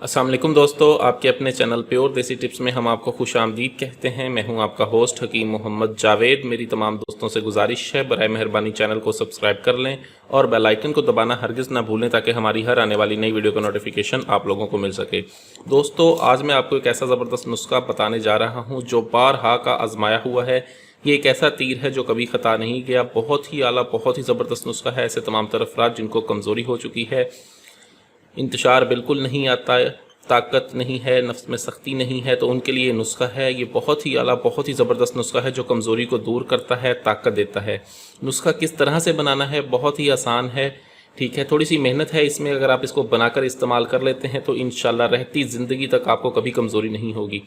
अस्सलाम वालेकुम दोस्तों, आपके अपने चैनल प्योर देसी टिप्स में हम आपको खुश आमदीद कहते हैं। मैं हूं आपका होस्ट हकीम मोहम्मद जावेद। मेरी तमाम दोस्तों से गुजारिश है, बराए मेहरबानी चैनल को सब्सक्राइब कर लें और बेल आइकन को दबाना हरगिज़ ना भूलें ताकि हमारी हर आने वाली नई वीडियो का नोटिफिकेशन आप लोगों को मिल सके। दोस्तों, आज मैं आपको एक ऐसा ज़बरदस्त नुस्खा बताने जा रहा हूँ जो बारहा का आजमाया हुआ है। ये एक ऐसा तीर है जो कभी ख़ता नहीं गया। बहुत ही आला, बहुत ही ज़बरदस्त नुस्खा है। ऐसे तमाम तर अफराद जिनको कमज़ोरी हो चुकी है, इंतशार बिल्कुल नहीं आता है, ताकत नहीं है, नफ्स में सख्ती नहीं है, तो उनके लिए नुस्खा है। ये बहुत ही आला, बहुत ही ज़बरदस्त नुस्खा है जो कमज़ोरी को दूर करता है, ताकत देता है। नुस्खा किस तरह से बनाना है, बहुत ही आसान है। ठीक है, थोड़ी सी मेहनत है इसमें। अगर आप इसको बनाकर इस्तेमाल कर लेते हैं तो इंशाल्लाह रहती ज़िंदगी तक आपको कभी कमज़ोरी नहीं होगी।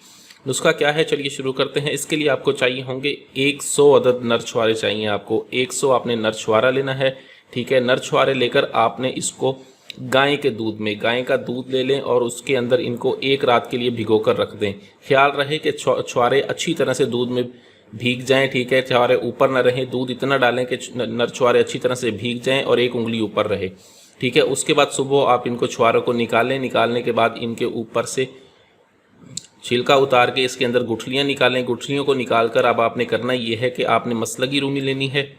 नुस्खा क्या है, चलिए शुरू करते हैं। इसके लिए आपको चाहिए होंगे 100 अदद नर छुआरे चाहिए आपको। 100 आपने नर छुआरा लेना है। ठीक है, नर छुआरे लेकर आपने इसको गाय के दूध में, गाय का दूध ले लें और उसके अंदर इनको एक रात के लिए भिगो कर रख दें। ख्याल रहे कि छुआरे अच्छी तरह से दूध में भीग जाएं। ठीक है, छुआरे ऊपर ना रहें, दूध इतना डालें कि नर छुआरे अच्छी तरह से भीग जाएं और एक उंगली ऊपर रहे। ठीक है, उसके बाद सुबह आप इनको छुआरों को निकालें। निकालने के बाद इनके ऊपर से छिलका उतार के इसके अंदर गुठलियाँ निकालें। गुठलियों को निकाल कर अब आपने करना ये है कि आपने मसलगी रूमी लेनी है।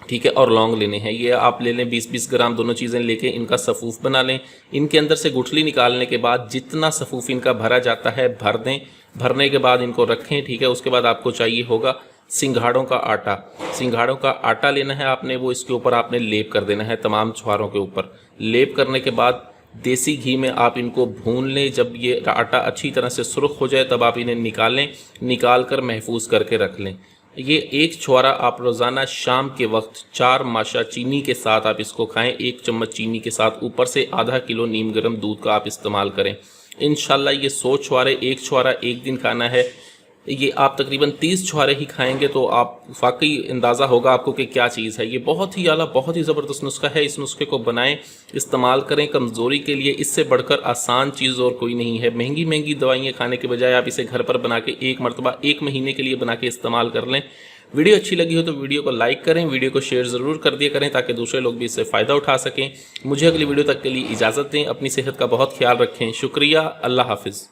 ठीक है, और लौंग लेने हैं। ये आप ले लें 20-20 ग्राम, दोनों चीज़ें लेके इनका सफ़ूफ बना लें। इनके अंदर से गुठली निकालने के बाद जितना सफ़ूफ इनका भरा जाता है भर दें। भरने के बाद इनको रखें। ठीक है, उसके बाद आपको चाहिए होगा सिंघाड़ों का आटा। सिंघाड़ों का आटा लेना है आपने, वो इसके ऊपर आपने लेप कर देना है, तमाम छुआरों के ऊपर। लेप करने के बाद देसी घी में आप इनको भून लें। जब ये आटा अच्छी तरह से सुर्ख हो जाए तब आप इन्हें निकाल कर महफूज करके रख लें। ये एक छुआरा आप रोज़ाना शाम के वक्त 4 माशा चीनी के साथ आप इसको खाएं। 1 चम्मच चीनी के साथ ऊपर से आधा किलो नीम गर्म दूध का आप इस्तेमाल करें। इंशाल्लाह ये 100 छुआरे, एक छुआरा एक दिन खाना है। ये आप तकरीबन 30 छुआरे ही खाएंगे तो आप वाकई अंदाज़ा होगा आपको कि क्या चीज़ है। ये बहुत ही आला, बहुत ही ज़बरदस्त नुस्खा है। इस नुस्खे को बनाएं, इस्तेमाल करें कमज़ोरी के लिए। इससे बढ़कर आसान चीज़ और कोई नहीं है। महंगी महंगी दवाइयाँ खाने के बजाय आप इसे घर पर बना के एक मरतबा 1 महीने के लिए बना के इस्तेमाल कर लें। वीडियो अच्छी लगी हो तो वीडियो को लाइक करें, वीडियो को शेयर ज़रूर कर दिया करें ताकि दूसरे लोग भी इससे फ़ायदा उठा सकें। मुझे अगली वीडियो तक के लिए इजाज़त दें। अपनी सेहत का बहुत ख्याल रखें। शुक्रिया, अल्लाह हाफिज़।